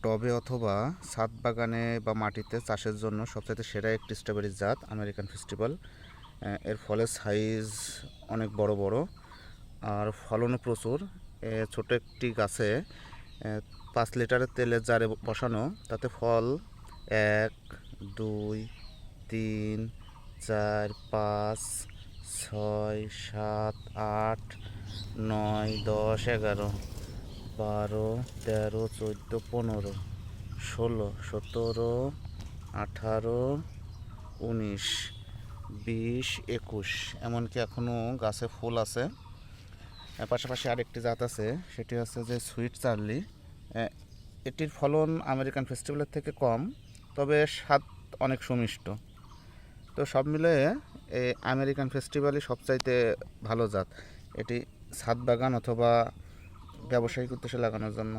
টবে অথবা ছাদ বাগানে বা মাটিতে চাষের জন্য সবচাইতে সেরা একটি স্ট্রবেরি জাত আমেরিকান ফেস্টিভ্যাল। এর ফলের সাইজ অনেক বড় বড় আর ফলনও প্রচুর। ছোট একটি গাছে 5 লিটারের তেলের জারে বসানো, তাতে ফল 1, 2, 3, 4, 5, 6, 7, 8, 9, 10, 11, 12, 13, 14, 15, 16, 17, 18, 19, 20, 21, এমনকি এখনও গাছে ফুল আছে। পাশাপাশি আরেকটি জাত আছে, সেটি হচ্ছে যে সুইট চার্লি। এটির ফলন আমেরিকান ফেস্টিভ্যালের থেকে কম, তবে স্বাদ অনেক সুমিষ্ট। তো সব মিলিয়ে এই আমেরিকান ফেস্টিভ্যালই সবচাইতে ভালো জাত। এটি ছাদ বাগান অথবা ব্যবসায়িক উদ্দেশ্যে লাগানোর জন্য।